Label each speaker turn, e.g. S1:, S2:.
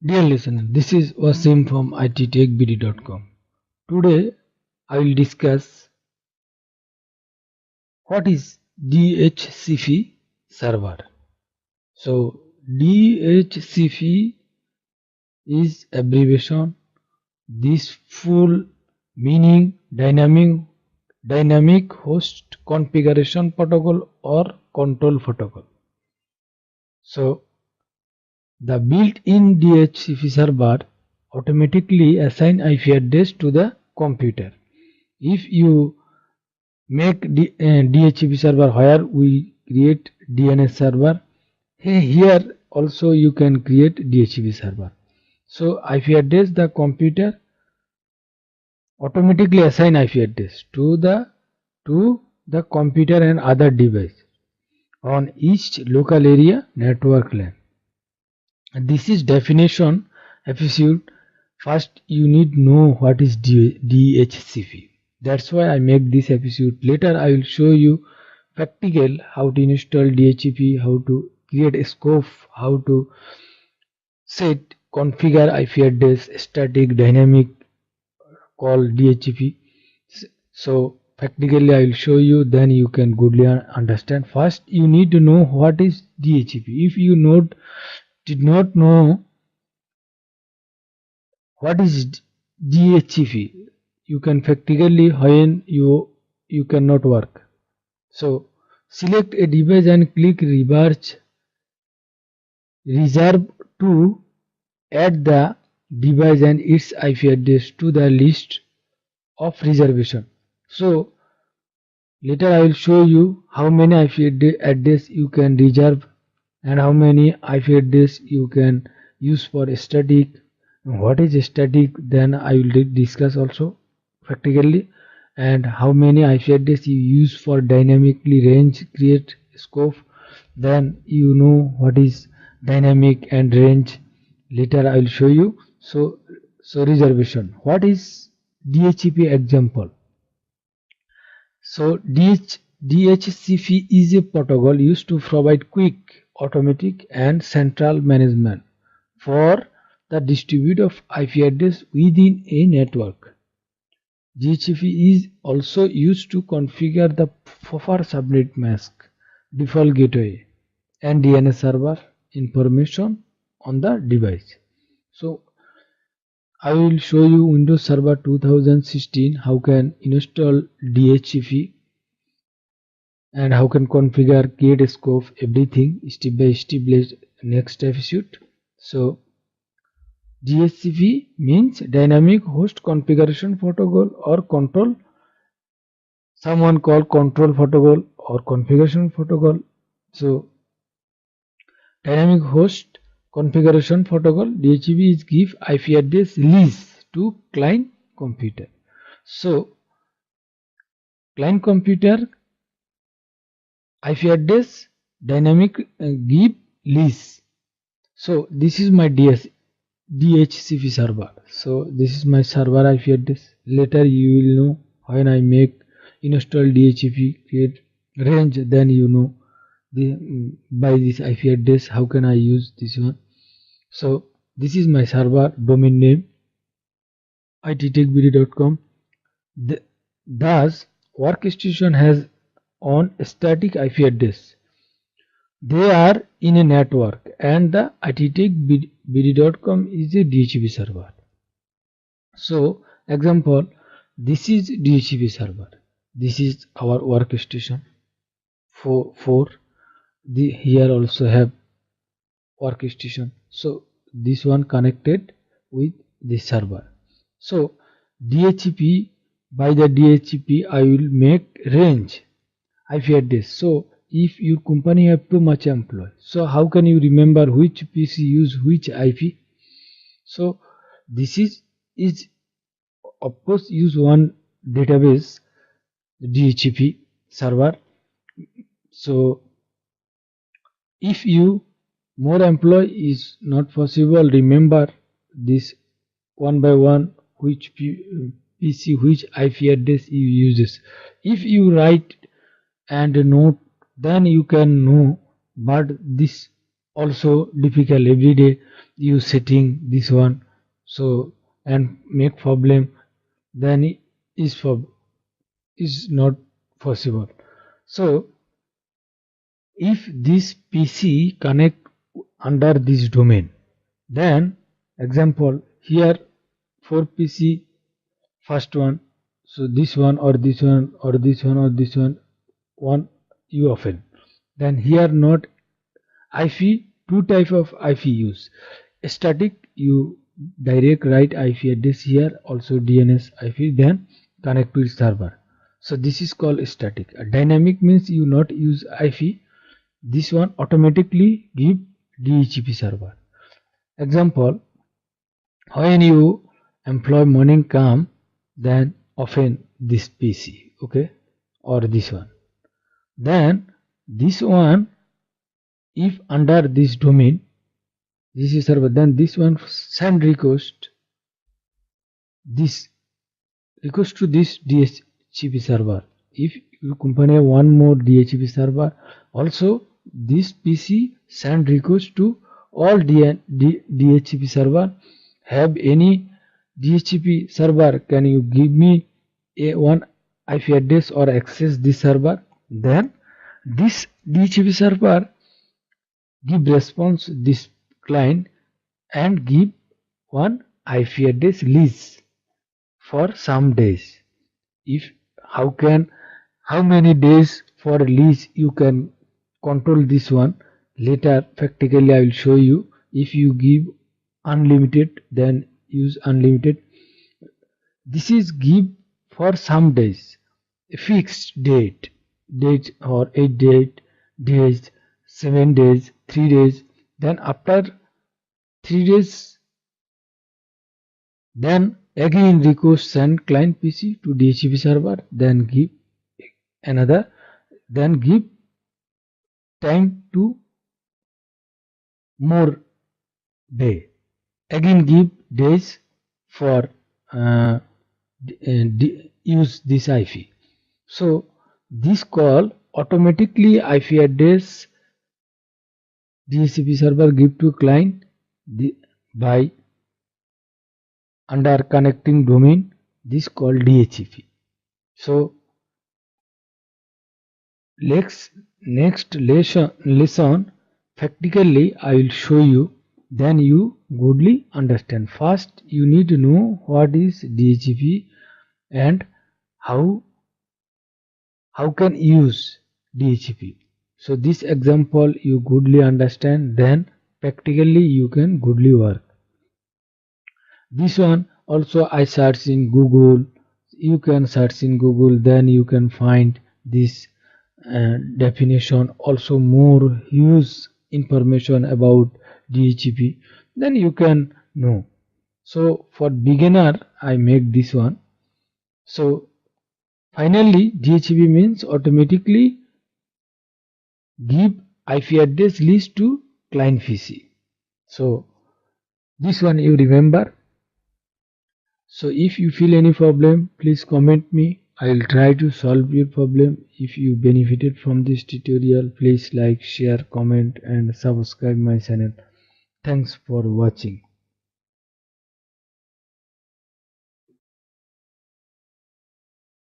S1: Dear listener, this is Wasim from ittechbd.com. Today I will discuss what is DHCP server. So DHCP is abbreviation. This full meaning dynamic host configuration protocol or control protocol. So the built-in DHCP server automatically assign IP address to the computer. If you make DHCP server where we create DNS server, here also you can create DHCP server. So IP address, the computer automatically assign IP address to the computer and other device on each local area network LAN. This is definition episode. First you need know what is DHCP. That's why I make this episode. Later I will show you practical how to install DHCP, how to create a scope, how to set configure IP address, static, dynamic, call DHCP. So practically I will show you, then you can goodly understand. First you need to know what is DHCP. If you did not know what is DHCP, you can practically when you cannot work. So select a device and click reserve to add the device and its IP address to the list of reservation. So later I will show you how many IP address you can reserve and how many IP address you can use for static. What is static, then I will discuss also practically, and how many IP address you use for dynamically range create scope, then you know what is dynamic and range. Later I will show you. So reservation, what is DHCP example? So DHCP is a protocol used to provide quick, automatic and central management for the distribute of IP address within a network. DHCP is also used to configure the buffer subnet mask, default gateway and DNS server information on the device. So I will show you Windows Server 2016 how can install DHCP and how can configure, create a scope, everything step by step next episode. So DHCP means dynamic host configuration protocol or control. Someone call control protocol or configuration protocol. So dynamic host configuration protocol, DHCP is give IP address lease to client computer. So client computer IP address dynamic give lease. So this is my DHCP server. So this is my server IP address. Later you will know when I make install DHCP create range, then you know by this IP address how can I use this one. So this is my server domain name ittechbd.com. Thus workstation has on static IP address. They are in a network and the ittechbd.com is a DHCP server. So example, this is DHCP server. This is our workstation. Here also have workstation. So this one connected with this server. So DHCP, by the DHCP I will make range IP address. So if your company have too much employee, so how can you remember which PC use which IP? So this is of course use one database DHCP server. So if you more employee is not possible, remember this one by one which PC which IP address you uses. If you write and note, then you can know, but this also difficult every day. you setting this one, so and make problem, then it is not possible. So if this PC connect under this domain, then example here for PC first one, so this one or this one or this one or this one you open, then here not IP, two type of IP use. Static, you direct write IP address here, also DNS IP, then connect to server. So this is called static. Dynamic means you not use IP, this one automatically give DHCP server. Example, when you employee morning come, then open this PC, okay, or this one, then this one if under this domain, this is server, then this one send request to this DHCP server. If you compare one more DHCP server, also this PC send request to all DHCP server. Have any DHCP server, can you give me a one IP address or access this server? Then this DHCP server give response this client and give one IP address lease for some days. If how many days for lease you can control this one, later practically I will show you. If you give unlimited, then use unlimited. This is give for some days, a fixed date or 8 days, 7 days, 3 days, then after 3 days, then again request send client PC to DHCP server, then give another, then give time to more day, again give days for use this IP. So this call automatically IP address DHCP server give to client by under connecting domain, this called DHCP. So next lesson practically I will show you, then you goodly understand. First you need to know what is DHCP and how can use DHCP. So this example you goodly understand, then practically you can goodly work. This one also I search in Google, you can search in Google, then you can find this definition, also more use information about DHCP, then you can know. So for beginner I make this one. So finally DHCP means automatically give IP address list to client PC. So this one you remember. So if you feel any problem, please comment me. I will try to solve your problem. If you benefited from this tutorial, please like, share, comment and subscribe my channel. Thanks for watching.